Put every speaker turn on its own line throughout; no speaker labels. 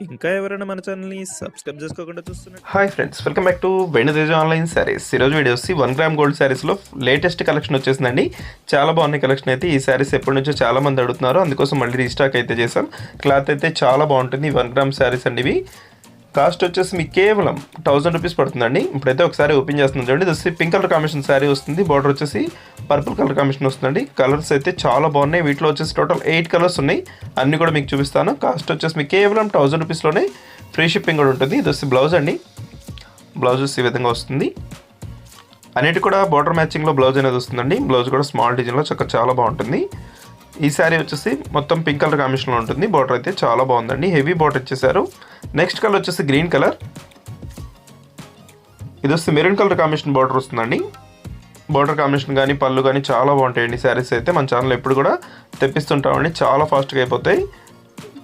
ఇంకా ఎవరైనా మన ఛానల్‌ని సబ్స్క్రైబ్ చేసుకోకుండా
hi friends, welcome back to వెన్నదేజ ఆన్లైన్ శారీస్. ఈరోజు వీడియో వచ్చి 1 గ్రామ్ గోల్డ్ శారీస్లో లేటెస్ట్ కలెక్షన్ వచ్చేసిందండి. చాలా బాగున్నాయి కలెక్షన్ అయితే. ఈ శారీస్ ఎప్పటి నుంచో చాలా మంది అడుగుతున్నారు, అందుకోసం మళ్ళీ రీస్టాక్ అయితే చేశాం. క్లాత్ అయితే చాలా బాగుంటుంది. 1 గ్రామ్ శారీస్ అండి ఇవి. కాస్ట్ వచ్చేసి మీకు కేవలం 1000 రూపీస్ పడుతుందండి. ఇప్పుడైతే ఒకసారి ఓపెన్ చేస్తున్నాం చూడండి. ఇది వచ్చి పింక్ కలర్ కాంబినేషన్ శారీ వస్తుంది. బార్డర్ వచ్చేసి పర్పుల్ కలర్ కాంబినేషన్ వస్తుందండి. కలర్స్ అయితే చాలా బాగున్నాయి. వీటిలో వచ్చేసి టోటల్ 8 కలర్స్ ఉన్నాయి. అన్నీ కూడా మీకు చూపిస్తాను. కాస్ట్ వచ్చేసి మీకు కేవలం 1000 రూపీస్లోనే ఫ్రీ షిప్పింగ్ కూడా ఉంటుంది. ఇది వచ్చి బ్లౌజ్ అండి. బ్లౌజ్ ఈ విధంగా వస్తుంది. అన్నిటి కూడా బార్డర్ మ్యాచింగ్లో బ్లౌజ్ అనేది వస్తుందండి. బ్లౌజ్ కూడా స్మాల్ డిజైన్లో చాలా బాగుంటుంది. ఈ శారీ వచ్చేసి మొత్తం పింక్ కలర్ కాంబినేషన్లో ఉంటుంది. బార్డర్ అయితే చాలా బాగుందండి. హెవీ బార్డర్ ఇచ్చేసారు. నెక్స్ట్ కలర్ వచ్చేసి గ్రీన్ కలర్. ఇది వస్తే మెరూన్ కలర్ కాంబినేషన్ బార్డర్ వస్తుందండి. బార్డర్ కాంబినేషన్ కానీ పళ్ళు కానీ చాలా బాగుంటాయండి. శారీస్ అయితే మన ఛానల్ ఎప్పుడు కూడా తెప్పిస్తుంటామండి. చాలా ఫాస్ట్గా అయిపోతాయి.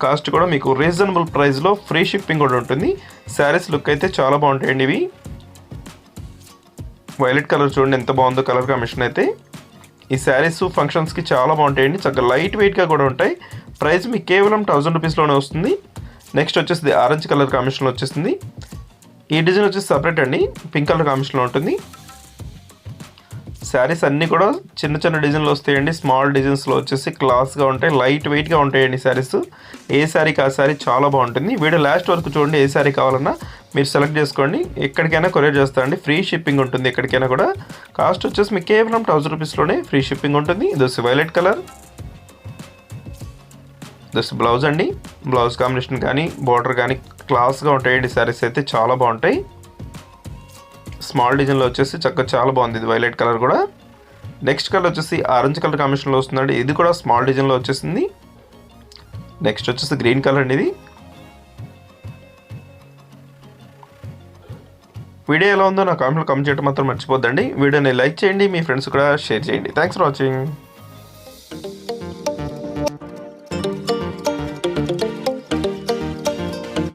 కాస్ట్ కూడా మీకు రీజనబుల్ ప్రైస్లో ఫ్రీ షిప్పింగ్ కూడా ఉంటుంది. శారీస్ లుక్ అయితే చాలా బాగుంటాయండి. ఇవి వైలెట్ కలర్ చూడండి ఎంత బాగుందో కలర్ కాంబినేషన్ అయితే. ఈ శారీస్ ఫంక్షన్స్కి చాలా బాగుంటాయండి. చక్కగా లైట్ వెయిట్గా కూడా ఉంటాయి. ప్రైస్ మీకు కేవలం 1000 రూపీస్లోనే వస్తుంది. నెక్స్ట్ వచ్చేసి ఆరెంజ్ కలర్ కాంబినేషన్లో వచ్చేసింది. ఈ డిజైన్ వచ్చేసి సపరేట్ అండి, పింక్ కలర్ కాంబినేషన్లో ఉంటుంది. శారీస్ అన్నీ కూడా చిన్న చిన్న డిజైన్లు వస్తాయండి. స్మాల్ డిజైన్స్లో వచ్చేసి క్లాస్గా ఉంటాయి, లైట్ వెయిట్గా ఉంటాయండి శారీస్. ఏ శారీకి ఆ శారీ చాలా బాగుంటుంది. వీడియో లాస్ట్ వరకు చూడండి. ఏ శారీ కావాలన్నా మీరు సెలెక్ట్ చేసుకోండి. ఎక్కడికైనా కొరియర్ చేస్తారండి. ఫ్రీ షిప్పింగ్ ఉంటుంది ఎక్కడికైనా కూడా. కాస్ట్ వచ్చేసి మీకు కేవలం 1000 రూపీస్లోనే ఫ్రీ షిప్పింగ్ ఉంటుంది. ఇది వచ్చి వైలెట్ కలర్. దస్ బ్లౌజ్ అండి. బ్లౌజ్ కాంబినేషన్ కానీ బార్డర్ కానీ క్లాస్గా ఉంటాయండి. శారీస్ అయితే చాలా బాగుంటాయి. స్మాల్ డిజైన్లో వచ్చేసి చాలా బాగుంది. ఇది వైలెట్ కలర్ కూడా. నెక్స్ట్ కలర్ వచ్చేసి ఆరెంజ్ కలర్ కాంబినేషన్లో వస్తుందండి. ఇది కూడా స్మాల్ డిజైన్లో వచ్చేసింది. నెక్స్ట్ వచ్చేసి గ్రీన్ కలర్ అండి. ఇది వీడియో ఎలా ఉందో నా కామెంట్లో కామెంట్ చేయడం మాత్రం మర్చిపోద్దండి. వీడియోని లైక్ చేయండి, మీ ఫ్రెండ్స్ కూడా షేర్ చేయండి. Thanks for watching.